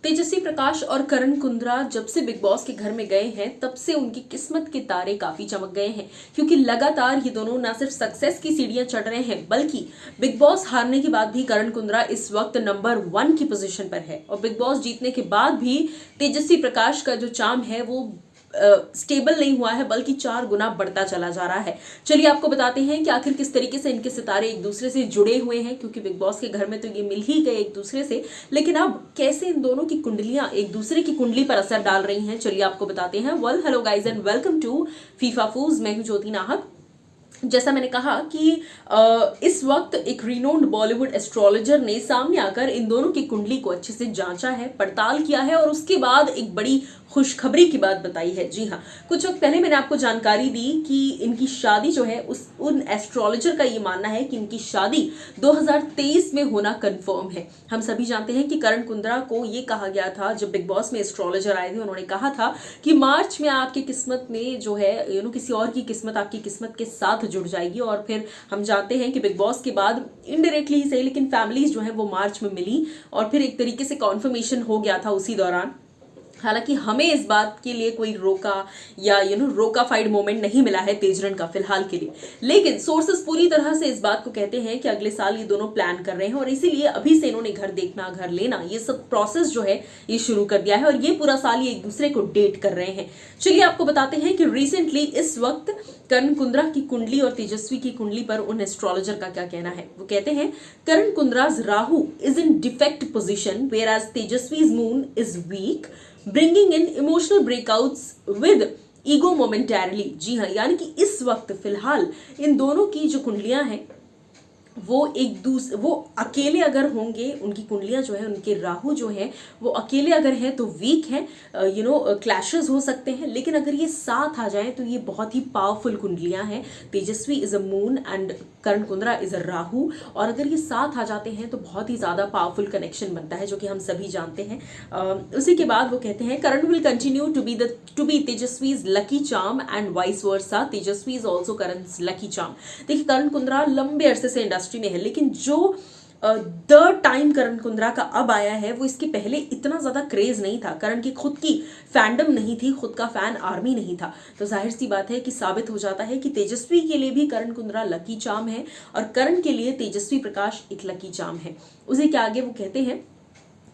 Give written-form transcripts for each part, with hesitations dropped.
तेजस्वी प्रकाश और करण कुंद्रा जब से बिग बॉस के घर में गए हैं तब से उनकी किस्मत के तारे काफी चमक गए हैं, क्योंकि लगातार ये दोनों ना सिर्फ सक्सेस की सीढ़ियां चढ़ रहे हैं बल्कि बिग बॉस हारने के बाद भी करण कुंद्रा इस वक्त नंबर 1 की पोजीशन पर है और बिग बॉस जीतने के बाद भी तेजस्वी प्रकाश का जो चार्म है वो स्टेबल नहीं हुआ है बल्कि 4 गुना बढ़ता चला जा रहा है। चलिए आपको बताते हैं कि आखिर किस तरीके से इनके सितारे एक दूसरे से जुड़े हुए हैं, क्योंकि बिग बॉस के घर में तो ये मिल ही गए एक दूसरे से, लेकिन अब कैसे इन दोनों की कुंडलियां एक दूसरे की कुंडली पर असर डाल रही हैं, चलिए आपको बताते हैं। Well hello guys and welcome to Fifafooz. मैं हूं ज्योति नाहक। जैसा मैंने कहा कि इस वक्त एक रिनोन्ड बॉलीवुड एस्ट्रोलॉजर ने सामने आकर इन दोनों की कुंडली को अच्छे से जांचा है, पड़ताल किया है और उसके बाद एक बड़ी खुशखबरी की बात बताई है। जी हाँ, कुछ वक्त पहले मैंने आपको जानकारी दी कि इनकी शादी जो है उन एस्ट्रोलॉजर का ये मानना है कि इनकी शादी 2023 में होना कंफर्म है। हम सभी जानते हैं कि करण कुंद्रा को ये कहा गया था, जब बिग बॉस में एस्ट्रोलॉजर आए थे उन्होंने कहा था कि मार्च में आपकी किस्मत में जो है किसी और की किस्मत आपकी किस्मत के साथ जुड़ जाएगी। और फिर हम जानते हैं कि बिग बॉस के बाद इनडायरेक्टली ही सही लेकिन फैमिलीज जो है वो मार्च में मिली और फिर एक तरीके से कॉन्फर्मेशन हो गया था उसी दौरान। हालांकि हमें इस बात के लिए कोई रोका या रोकाफाइड मोमेंट नहीं मिला है तेजरन का फिलहाल के लिए, लेकिन सोर्सेस पूरी तरह से इस बात को कहते हैं कि अगले साल ये दोनों प्लान कर रहे हैं और इसीलिए अभी से इन्होंने घर देखना, घर लेना, ये सब प्रोसेस जो है ये शुरू कर दिया है और ये पूरा साल ये एक दूसरे को डेट कर रहे हैं। चलिए आपको बताते हैं कि रिसेंटली इस वक्त करण कुंद्रा की कुंडली और तेजस्वी की कुंडली पर उन एस्ट्रोलॉजर का क्या कहना है। वो कहते हैं Karan Kundra's Rahu is in defect position where as Tejasswi's moon is weak bringing in emotional breakouts with ego momentarily. जी हाँ, यानी कि इस वक्त फिलहाल इन दोनों की जो कुंडलियां हैं वो अकेले अगर होंगे, उनकी कुंडलियां जो है, उनके राहु जो है वो अकेले अगर हैं तो वीक हैं, क्लैशेस हो सकते हैं, लेकिन अगर ये साथ आ जाएं तो ये बहुत ही पावरफुल कुंडलियां हैं। Tejasswi is a moon and Karan Kundra is a Rahu, और अगर ये साथ आ जाते हैं तो बहुत ही ज्यादा पावरफुल कनेक्शन बनता है, जो कि हम सभी जानते हैं। उसी के बाद वो कहते हैं Karan will continue to be Tejasswi's lucky charm and vice versa. Tejasswi is also Karan's lucky charm. देखिए करण कुंद्रा लंबे अरसे से इंडस्ट्री में है, लेकिन जो द टाइम करण कुंद्रा का अब आया है वो इसके पहले इतना ज्यादा क्रेज नहीं था। करण की खुद की फैंडम नहीं थी, खुद का फैन आर्मी नहीं था, तो जाहिर सी बात है कि साबित हो जाता है कि तेजस्वी के लिए भी करण कुंद्रा लकी चार्म है और करण के लिए तेजस्वी प्रकाश एक लकी चार्म है। उसी के आगे वो कहते हैं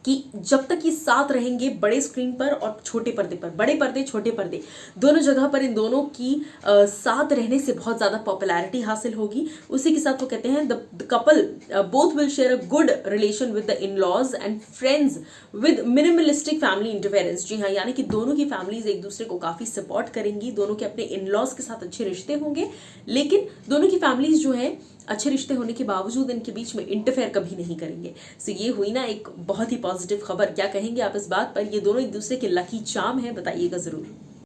कि जब तक ये साथ रहेंगे बड़े स्क्रीन पर और छोटे पर्दे पर, बड़े पर्दे छोटे पर्दे दोनों जगह पर इन दोनों की साथ रहने से बहुत ज्यादा पॉपुलैरिटी हासिल होगी। उसी के साथ वो कहते हैं the couple both will share a good relation with the in laws and friends with minimalistic family interference. जी हाँ, यानी कि दोनों की फैमिलीज एक दूसरे को काफी सपोर्ट करेंगी, दोनों के अपने इन लॉज के साथ अच्छे रिश्ते होंगे, लेकिन दोनों की फैमिलीज जो है अच्छे रिश्ते होने के बावजूद इनके बीच में इंटरफेयर कभी नहीं करेंगे। सो ये हुई ना एक बहुत ही पॉजिटिव खबर। क्या कहेंगे आप इस बात पर? ये दोनों एक दूसरे के लकी चार्म है, बताइएगा जरूर।